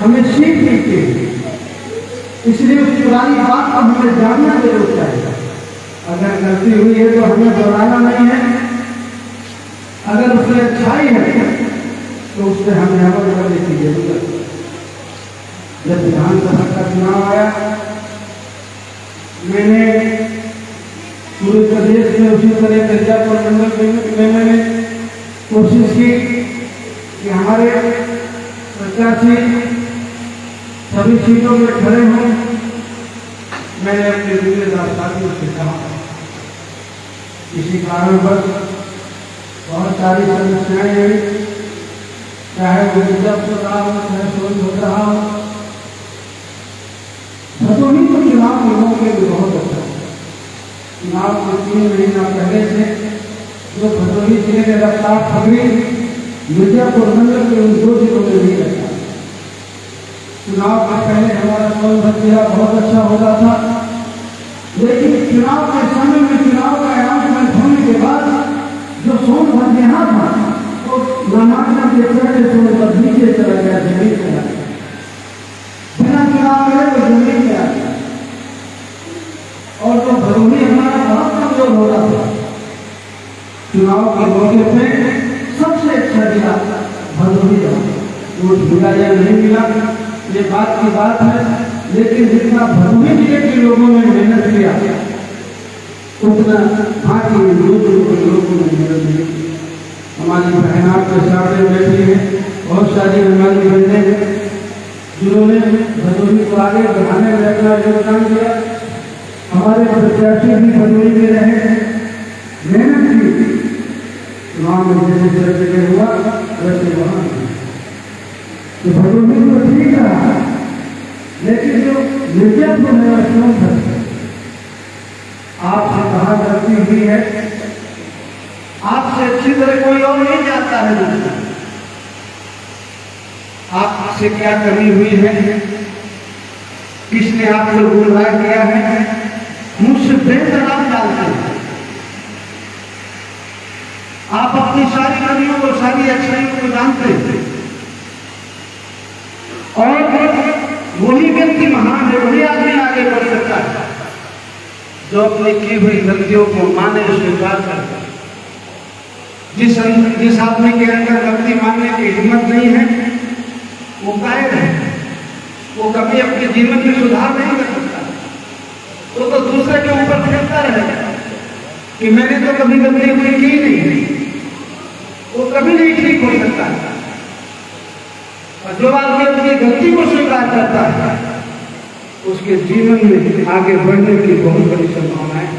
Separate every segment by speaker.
Speaker 1: हमें सीख मिलती है। इसलिए उस पुरानी बात को हमें जानना जरूर चाहिए। अगर गलती हुई है तो हमें दोहराना नहीं है, अगर उसमें अच्छाई है तो उससे हमें अमल करने की जरूरत है। जब विधानसभा का चुनाव आया, मैंने पूरे प्रदेश में उसी तरह मिर्जापुर मंडल में मैंने कोशिश की कि हमारे प्रत्याशी सभी सीटों में खड़े हों। मैंने अपने जिम्मेदार साथियों से कहा, इसी कारणवश बहुत सारी समस्याएं हुई, चाहे वो मिर्जापुर रहा हो, चाहे सोनभद्र रहा हो। भदोही को चुनाव लोगों के लिए बहुत अच्छा है। चुनाव के 3 महीना पहले से जो भदोही जिले में रफ्तार पकड़ी, मिर्जापुर मंडल के उन 2 जिलों में नहीं रखा। चुनाव के पहले हमारा सोनभद्र जिला बहुत अच्छा हो रहा था, लेकिन चुनाव के समय में चुनाव का अनाउंसमेंट होने के बाद जो सोनभद्र यहाँ था तो नामांकन के पहले सोनभद्र नीचे चला गया, जमीन चला गया, बिना चुनाव में वो जमीन पे आ गया। और जो भदोही हमारा बहुत कमजोर हो रहा था, चुनाव के मौके पे सबसे अच्छा जिला भदोही रहा। वोट मिला या नहीं मिला ये बात की बात है, लेकिन जितना भदोही जिले के लोगों ने मेहनत किया उतना बाकी लोगों ने मेहनत नहीं की। हमारी बहन आपके सामने बैठी है, बहुत सारी हमारी बहनें हैं जिन्होंने भदोही को आगे बढ़ाने में अपना योगदान दिया। हमारे प्रत्याशी भी भदोही में रहे, मेहनत की। चुनाव में जैसे जगह हुआ वैसे वहां तो भदोही तो ठीक रहा, लेकिन जो मिर्जापुर में आपसे कहा गलती हुई है, आपसे अच्छी तरह कोई और नहीं जानता है आपसे क्या कमी हुई है, किसने आपको गुमराह किया है, मुझसे बेहतर आप जानते हैं। आप अपनी सारी कमियों को, सारी अच्छाइयों को जानते हैं, और वही व्यक्ति महान है, वही आदमी आगे बढ़ सकता है जो अपनी की हुई गलतियों को माने, स्वीकार करे। जिस आदमी के अंदर गलती मानने की हिम्मत नहीं है वो कायर है, वो कभी अपने जीवन में सुधार नहीं कर सकता। वो तो दूसरे के ऊपर फेंकता रहेगा कि मैंने तो कभी गलती कोई की नहीं, वो कभी नहीं ठीक हो सकता। और जो आदमी अपनी गलती को स्वीकार करता है उसके जीवन में आगे बढ़ने की बहुत बड़ी संभावना है।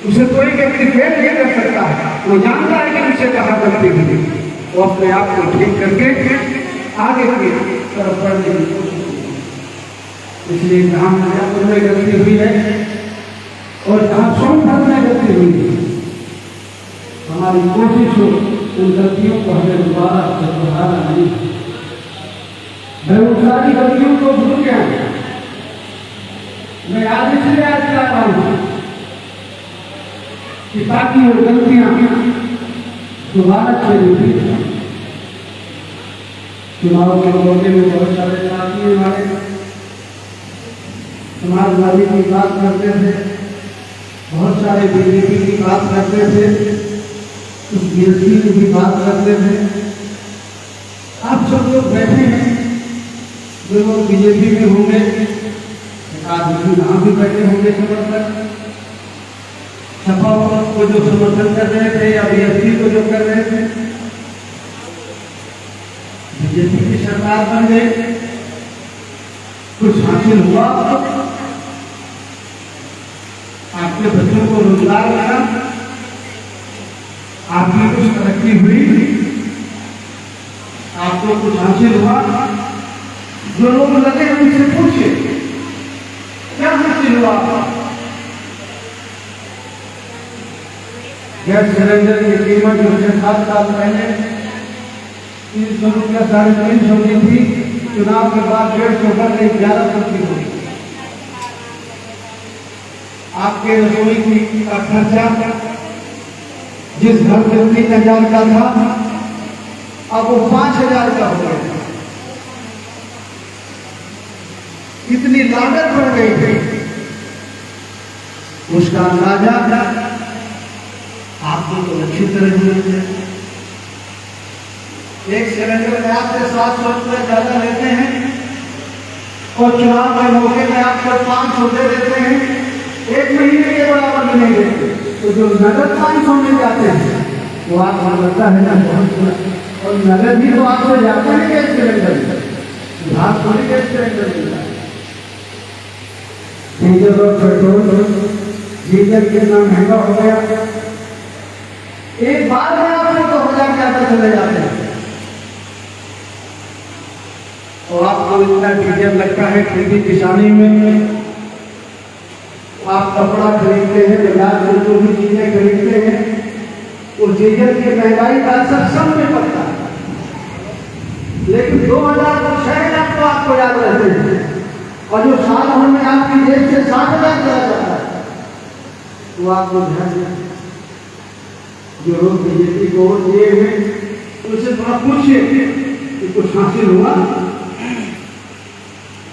Speaker 1: उसे कोई व्यक्ति फेल नहीं कर सकता है, वो जानता है कि उसे कहाँ गलती हुई, वो अपने आप को ठीक करके आगे की तरफ बढ़ने की कोशिश करता है। इसलिए जहाँ मिर्जापुर में गलती हुई है और जहाँ सोनभद्र में गलती हुई है, हमारी कोशिश हो उन गलतियों को हमें दोबारा से दोहराना नहीं। मैं उन सारी गलतियों को भूल गया, मैं आज इसलिए आज कर रहा हूं कि ताकि वो गलतियां दोबारा से नहीं हो। चुनाव के मौके में बहुत सारे साथी हमारे समाजवादी की बात करते थे, बहुत सारे बीजेपी की बात करते थे, कुछ बीएसपी की भी बात करते थे। आप सब लोग बैठे हैं, जो लोग बीजेपी में होंगे, आदमी यहाँ भी बैठे होंगे समर्थक, सपा को जो समर्थन कर रहे थे या बीएसपी को जो कर रहे थे। बीजेपी की सरकार बन गई, कुछ हासिल हुआ, आपके बच्चों को रोजगार मिला, आपकी कुछ तरक्की हुई, आपको कुछ हासिल हुआ। जो लोग लगे उनसे पूछे क्या हासिल हुआ। गैस सिलेंडर की कीमत जो 7 साल पहले 300 रुपया 350 की थी, चुनाव के बाद 150 बढ़ गई, 1100 की हुई। आपके रसोई की का खर्चा जिस घर में 3000 का था अब वो 5000 का हो गया। कितनी लागत बढ़ गई थी, उसका अंदाजा आपको तो अच्छी तरह हुए। एक सिलेंडर में आपसे 700 रुपये ज्यादा लेते हैं और चुनाव के मौके में आपको 500 दे देते हैं, एक महीने के बराबर में नहीं देते। तो जो नगद 500 मिल जाते हैं वो आपको लगता है ना बहुत, और नगद भी तो आपसे जाते हैं गैस सिलेंडर, भाग थोड़ी गैस सिलेंडर मिलता है। डीजल और पेट्रोल, डीजल कितना महंगा हो गया, एक बार में आपको 2000 ज्यादा चले जाते हैं और आपको इतना डीजल लगता है। खेती किसानी में आप कपड़ा खरीदते हैं, बाजार से जो भी चीजें खरीदते हैं, उस डीजल की महंगाई का असर सब में पड़ता है। लेकिन 2000 तो 6000 तो आपको याद रहते हैं, और जो साल भर में आपकी जेब से 60,000 चला जाता है वो आपको ध्यान दें। जो लोग बीजेपी को वोट दिए हैं उनसे थोड़ा पूछिए कि कुछ हासिल हुआ,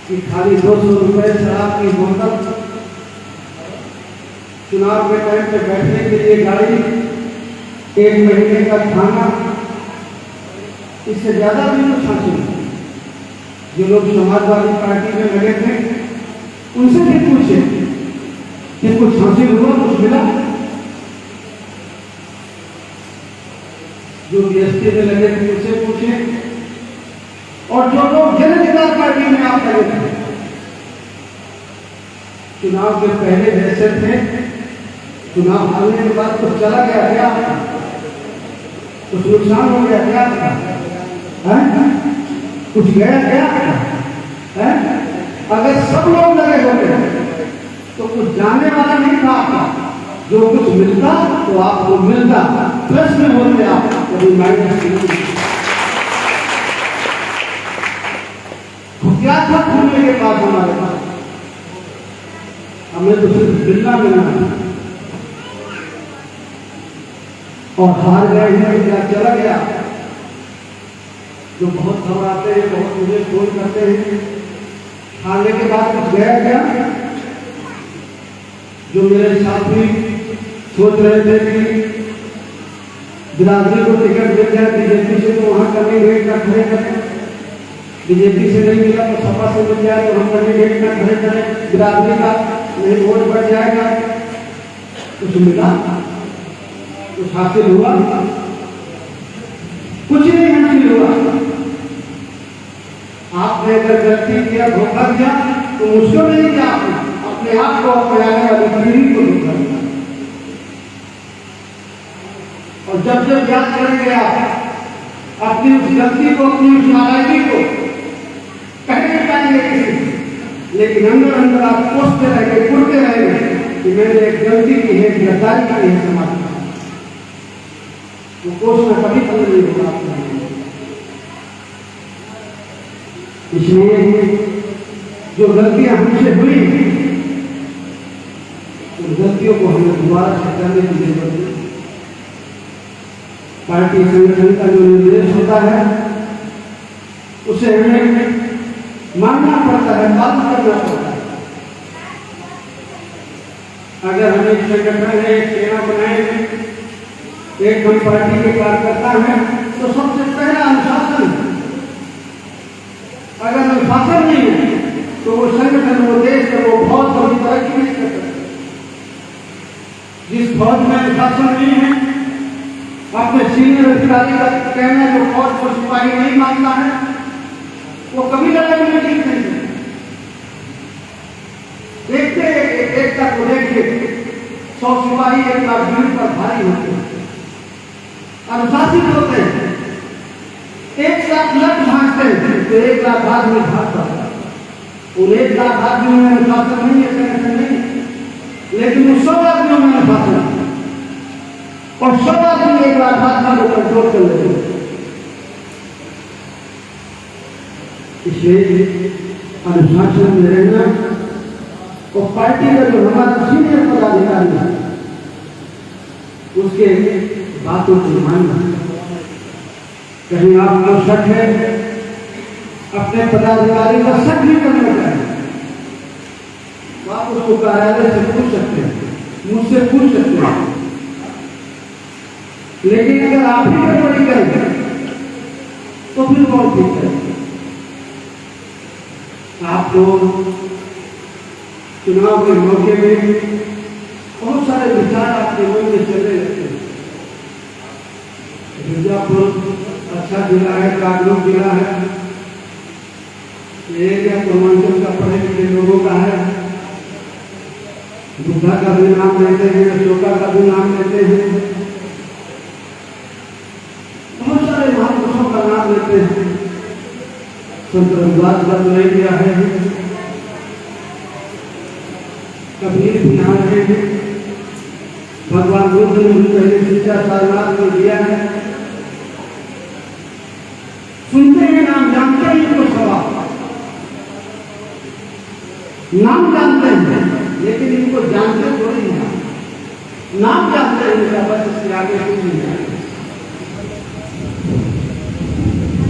Speaker 1: कि खाली 200 रुपये शराब की बोतल, चुनाव के टाइम पे बैठने के लिए गाड़ी, 1 महीने का खाना, इससे ज्यादा भी कुछ हासिल हुआ। जो लोग समाजवादी पार्टी में लगे थे उनसे भी पूछे कि कुछ हासिल हुआ, कुछ मिला। जो बीएसपी में लगे थे उनसे पूछे, और जो लोग जन अधिकार पार्टी में आप लगे थे, चुनाव के पहले जैसे थे, चुनाव हारने के बाद कुछ चला गया क्या, कुछ नुकसान हो गया क्या, कुछ गया क्या है? अगर सब लोग लगे होते तो कुछ जाने वाला नहीं था आपका। जो कुछ मिलता तो आपको मिलता, प्लस में होते आप, कभी माइनस नहीं। क्या था घूमने के बाद हमारे पास, हमें तो सिर्फ मिलना था, और हार गए हैं, क्या चला गया। जो बहुत घबराते हैं, बहुत मुझे फोन करते हैं, हारने के बाद कुछ गया क्या। जो मेरे साथी सोच रहे थे कि बिरादरी को टिकट मिल जाए बीजेपी से तो वहां कैंडिडेट का खड़े करें, बीजेपी से नहीं मिला तो सपा से मिल जाए तो हम कैंडिडेट का खड़े करें, बिरादरी का नहीं वोट बढ़ जाएगा। कुछ मिला, कुछ हासिल हुआ, कुछ नहीं हासिल हुआ। आपने अगर गलती किया, धोखा दिया, तो मुझको नहीं किया, अपने आप को, अपने आने वाली पीढ़ी को धोखा दिया। और जब जब याद करेंगे आप अपनी उस गलती को, अपनी उस नालायकी को, कहने पाएंगे किसी, लेकिन अंदर अंदर आप कोसते रहेंगे, कुड़ते रहेंगे कि मैंने एक गलती की है, गद्दारी की है समाज में। वो कोसना कभी खत्म नहीं होगा आपका। इसलिए जो गलतियां हमसे हुई, उन गलतियों को हमें दोबारा से करने की जरूरत है। पार्टी संगठन का जो निर्देश होता है उसे हमें मानना पड़ता है, पालन करना पड़ता है। अगर हम एक संगठन है, एक सेना बनाएंगे, एक हम पार्टी के कार्यकर्ता हैं, तो सबसे पहला अनुशासन है। अगर अनुशासन नहीं है तो वो संगठन, वो देश, वो फौज कभी तरक्की नहीं कर सकते। जिस फौज में अनुशासन नहीं है, अपने सीनियर अधिकारी का कहना जो फौज को सिपाही नहीं मानता है, वो कभी लड़ाई में जीत नहीं सकते। देखते एकता को देखिए, 100 सिपाही एक लाख भीड़ पर भारी होते हैं, अनुशासित होते हैं। 1 लाख लक्ष्य भागते हैं तो 1 लाख आदमी भाग पाता है। उन 1 लाख आदमियों में अनुशासन नहीं है, संगठन नहीं, लेकिन उन 100 आदमियों में अनुशासन है, और 100 आदमी 1 लाख आदमी को कंट्रोल कर लेते हैं। इसलिए अनुशासन में रहना, और पार्टी का जो हमारा सीनियर पदाधिकारी है उसके बातों को मानना। कहीं आपको शक है, अपने पदाधिकारी का शक नहीं करना चाहिए। आप उसको कार्यालय से पूछ सकते हैं, मुझसे पूछ सकते हैं। लेकिन अगर आप ही गड़बड़ी करेंगे तो फिर कौन ठीक करेंगे? आप लोग चुनाव के मौके में बहुत सारे विचार आपके मन में चले रहते हैं। मिर्जापुर अच्छा जिला है, कागलों जिला है, एरिया पूर्वांचल का पढ़े लिखे लोगों का है। बुद्धा का भी नाम लेते हैं, अशोका का भी नाम लेते हैं, बहुत सारे महापुरुषों का नाम लेते हैं। संत रविदास का तो नहीं दिया है, कबीर भी यहाँ रहे हैं, भगवान बुद्ध ने भी पहले शिक्षा सारनाथ में दिया है। सुनते हैं नाम, जानते हैं इनको सवाल, नाम जानते हैं लेकिन इनको जानते थोड़ी हैं। नाम जानते हैं इनका, बस इसके आगे कुछ नहीं जानते।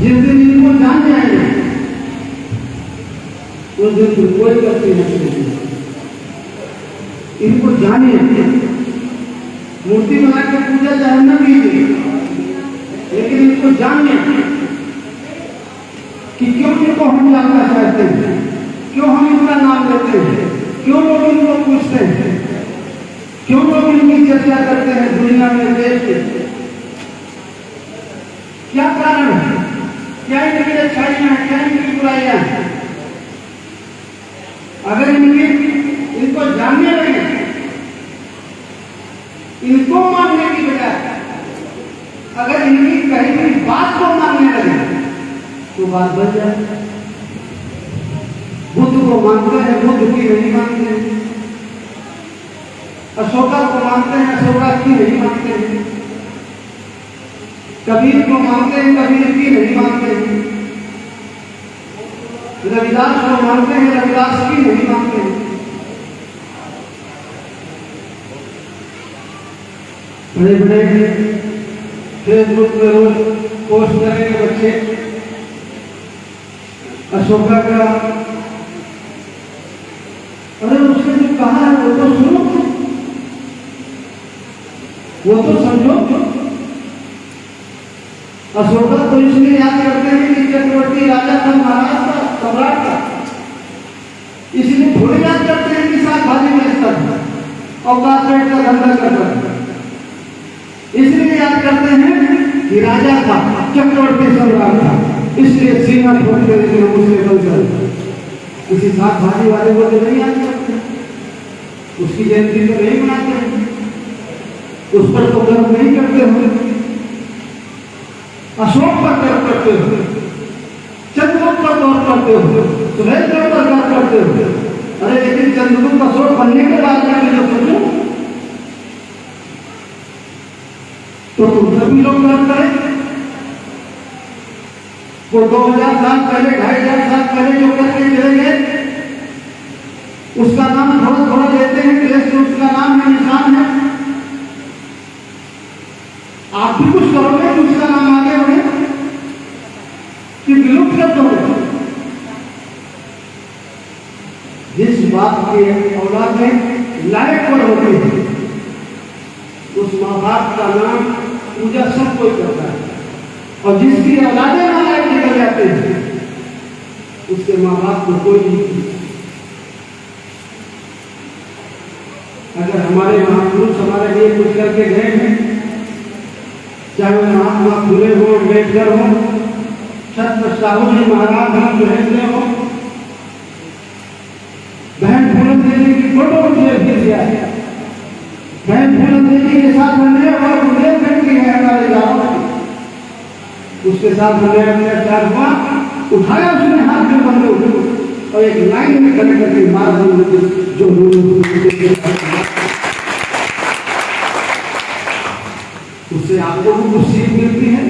Speaker 1: जिस दिन इनको जान जाएंगे उस दिन फिर कोई गलती नहीं होगी। इनको जानिए, मूर्ति बना के पूजा चाहे न कीजिए, लेकिन इनको जानिए कि क्यों इनको हम जानना चाहते हैं, क्यों हम इनका नाम लेते हैं, क्यों लोग इनको पूछते हैं, क्यों लोग इनकी चर्चा करते हैं दुनिया में, देश में। क्या कारण है? क्या इनकी अच्छाइयां हैं, क्या इनकी बुराइयां हैं? अगर इनको जानने लगे, इनको मानने की बजाय अगर इनकी कही हुई बात को मानने लगे तो बात बच जाए। बुद्ध को मानते हैं, बुद्ध की नहीं मानते हैं। अशोका को मानते हैं, अशोका की नहीं मानते हैं। कबीर को मानते हैं, कबीर की नहीं मानते हैं। रविदास को मानते हैं, रविदास की नहीं मानते हैं। बड़े बड़े फेसबुक में रोज पोस्ट करेंगे बच्चे अशोका का, अरे उसने जो कहा है वो तो सुनो, वो तो समझो। अशोका तो इसलिए याद करते हैं कि चक्रवर्ती राजा था, महाराज था, सम्राट था, इसलिए थोड़ी याद करते हैं कि साथ भाजी बेचता था और कारपेट का धंधा करता था। इसलिए याद करते हैं कि राजा था, चक्रवर्ती सम्राट था, इसलिए सीमा ठोक कर मुझसे बलकर किसी साथ भाजी वाले को तो नहीं याद करते, उसकी जयंती तो नहीं मनाते, उस पर तो गर्व नहीं करते हो। अशोक पर गर्व करते हो, चंद्रगुप्त पर गौर करते हो, सुहेलदेव पर गौर करते हो। अरे लेकिन चंद्रगुप्त अशोक बनने के बाद में जो सोचो तो तुम सभी लोग गर्व करें। वो 2000 साल पहले, 2500 साल पहले जो करके चले गए, उसका नाम थोड़ा थोड़ा लेते हैं, देश में उसका नाम है, निशान है। आप भी कुछ करोगे तो उसका नाम आगे बढ़े कि विलुप्त कर दोगे? जिस बात के औलाद में लायक पर होते हैं उस माँ बाप का नाम पूजा सब कोई करता है, और जिसकी औलादे नालायक निकल जाते हैं उसके माँ बाप को कोई नहीं। अगर हमारे महापुरुष हमारे लिए कुछ करके गए हैं, चाहे वो महात्मा फुले हो, अम्बेडकर हो, छत्र साहू जी महाराज हम सुहेलदेव हो, बहन फूलन देवी की फोटो मुझे भेज दिया है। बहन फूलन देवी के साथ हमने और बुंदेलखंड की है हमारे गाँव की, उसके साथ हमने अत्याचार हुआ, उठाया उसने हाथ में बंदूक और एक लाइन में खड़े करके मार जो उससे आप लोगों को सीख मिलती है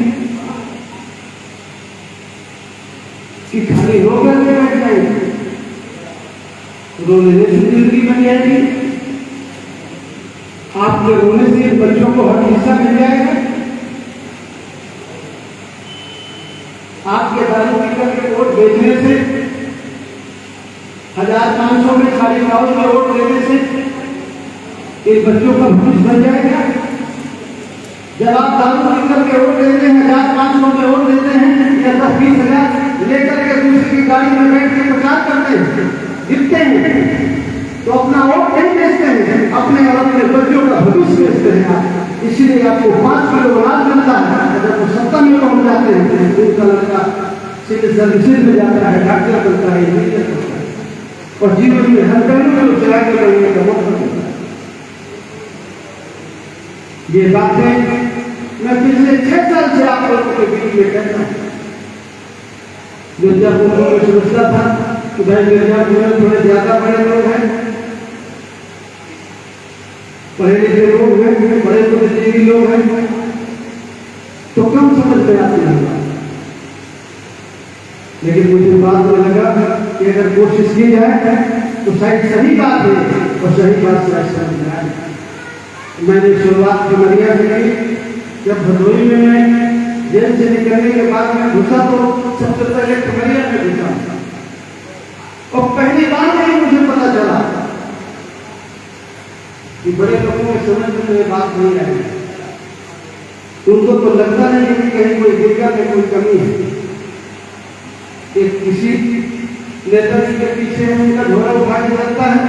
Speaker 1: कि खाली रो करके बैठ जाएंगे, रोने से जिंदगी बन जाएगी। आपके रोने से बच्चों को हर हिस्सा मिल जाएगा। आपके दारू पी करके वोट बेचने से 1500 में 5.5 में वोट देने से एक बच्चों का भविष्य बन जाएगा। जब आप दारू पी करके वोट देते हैं, 1500 में वोट देते हैं या 10-20 हजार लेकर के दूसरे की गाड़ी में बैठ के प्रचार करते हैं, जीतते हैं, तो अपना वोट नहीं बेचते हैं, अपने और अपने बच्चों का भविष्य बेचते हैं। इसलिए आपको 5 किलो अनाज मिलता है, अगर वो 70 में पहुंच जाते हैं तो उनका लड़का सिविल सर्विसेज में जाता है, डॉक्टर बनता है, इंजीनियर बनता है और जीवन में हर पहलू में उसे आगे बढ़ने का मौका मिलता है। ये बातें मैं पिछले 6 साल से आप लोगों के बीच में कहता हूँ। मिर्जापुर में समझता था कि भाई मिर्जापुर में थोड़े ज्यादा बड़े लोग हैं, पढ़े लिखे लोग हैं, बड़े बुद्धिजीवी लोग हैं, तो कम समझ में आती है। लेकिन मुझे बात में लगा कि अगर कोशिश की जाए तो शायद सही बात है और सही बात शायद समझ में आए। मैंने शुरुआत खमरिया से की। जब भदोई में मैं जेल से निकलने के बाद में घुसा तो सबसे पहले खमरिया में घुसा और पहली बार में मुझे पता चला कि बड़े लोगों के समझ में ये बात नहीं आई। उनको तो लगता नहीं कि कहीं कोई दुर्गा में कोई कमी है। एक किसी नेता जी के पीछे उनका झोला उठा के चलता है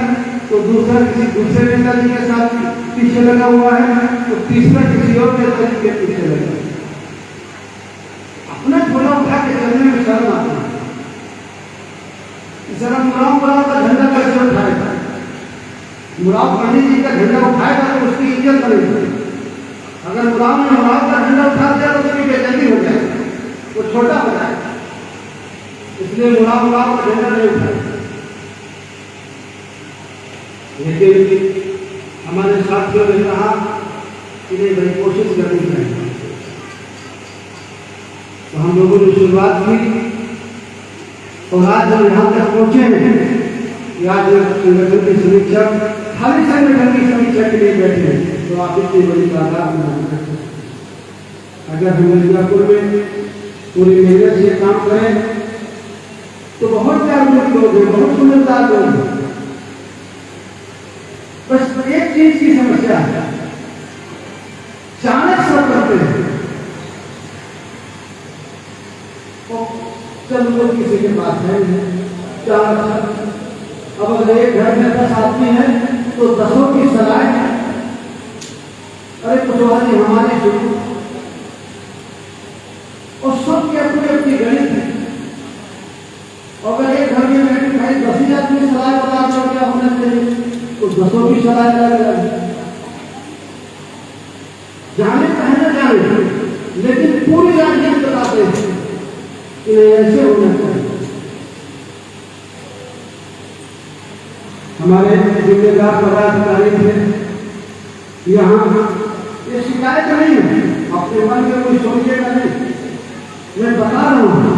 Speaker 1: तो दूसरा किसी दूसरे नेता जी के साथ पीछे लगा हुआ है तो तीसरा किसी और नेता जी के पीछे लगा। अपना झोला उठा के चलने में शर्म आती है। जरा मुराव का झंडा कैसे उठाएगा? मुराव पंडित जी का झंडा उठाएगा तो उसकी इज्जत बनेगी। अगर मुराव ने मुराव का झंडा उठा दिया तो उसकी बेइज्जती हो जाएगी, वो छोटा हो जाएगा। इसलिए मुराव का झंडा नहीं उठाएगा। लेकिन हमारे साथियों ने कहा कि नहीं भाई कोशिश करनी चाहिए, तो हम लोगों ने शुरुआत की और आज हम यहाँ तक पहुंचे हैं। आज संगठन की समीक्षा, खाली संगठन की समीक्षा के लिए बैठे हैं, तो आप इतनी बड़ी तादाद में अगर हम मिर्जापुर में पूरी मेहनत से काम करें तो बहुत जागरूक लोग हैं, बहुत समझदार लोग हैं। बस एक चीज की समस्या है, चाणक सब करते हैं तो चल वो किसी के पास है चाणक। अब अगर एक घर में 10 आदमी है तो 10 की सलाह, अरे कुशवाहा जी हमारे शुरू और सबकी अपनी अपनी गणित है। अगर एक घर में बैठे भाई 10 आदमी सलाह बता दो क्या होना चाहिए तो 10 की सलाह जाने पहले जाने, लेकिन पूरी राजनीति बताते हैं कि ऐसे होना चाहिए। हमारे जिम्मेदार पदाधिकारी थे यहाँ, ये शिकायत नहीं है, अपने मन में कोई सोचेगा नहीं। मैं बता रहा हूँ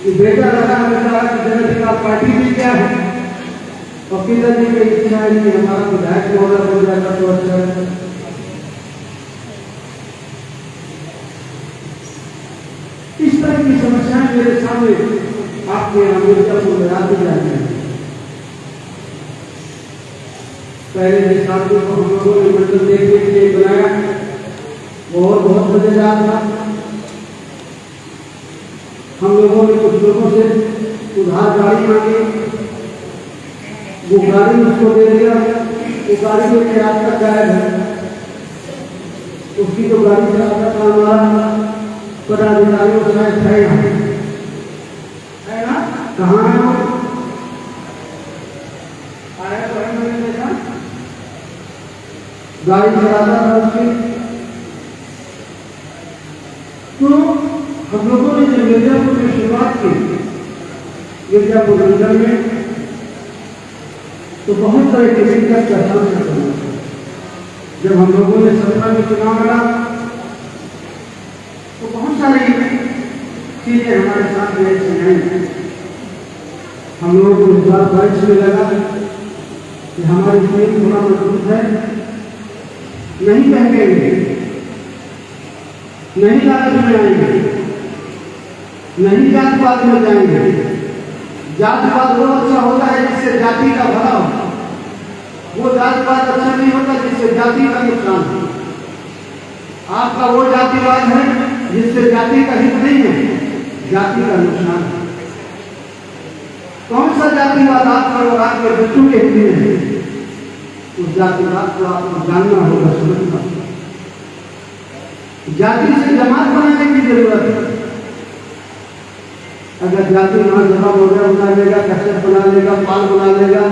Speaker 1: कि बेटा लगा जन अधिकार पार्टी भी क्या है और पिताजी की इच्छा है कि हमारा विधायक महोदय बन जाएगा तो अच्छा है। इस तरह की समस्याएं मेरे सामने आपके मिर्जापुर में आती जाती हैं। पहले जिस आदमी को हम लोगों ने मंडल देखने के लिए बनाया वो और बहुत मजेदार था। हम लोगों ने कुछ लोगों से उधार गाड़ी मांगी, वो गाड़ी उसको दे दिया, वो गाड़ी में आज तक गायब है। उसकी तो गाड़ी चलाता था हमारा पदाधिकारियों से है ना, कहाँ है वो? आया तो है, मैंने देखा गाड़ी चलाता था उसकी। तो हम लोगों ने जब मिर्जापुर में शुरुआत की, मिर्जापुर मंडल में, तो बहुत तरह की दिक्कत का सामना करना। जब हम लोगों ने 17 में चुनाव लड़ा तो बहुत सारी चीजें हमारे साथ में आई। हम लोगों को इस बार बारिश में लगा कि हमारी जमीन थोड़ा मजबूत है, नहीं बहकेंगे, नहीं लालच में आएंगे, नहीं जातपात में जाएंगे, जातिवाद वो अच्छा होता है जिससे जाति का भला हो, वो जातिवाद अच्छा नहीं होता जिससे जाति का नुकसान हो। आपका वो जातिवाद है जिससे जाति का हित नहीं है, जाति का नुकसान है। कौन सा जातिवाद आपका और आपके बच्चों के हित में है, उस जातिवाद को आपको जानना होगा, समझना होगा। जाति से जमात बनाने की जरूरत है। अगर जाति वहां जमा हो गया, बना लेगा, कैसेट बना लेगा, पाल बना लेगा,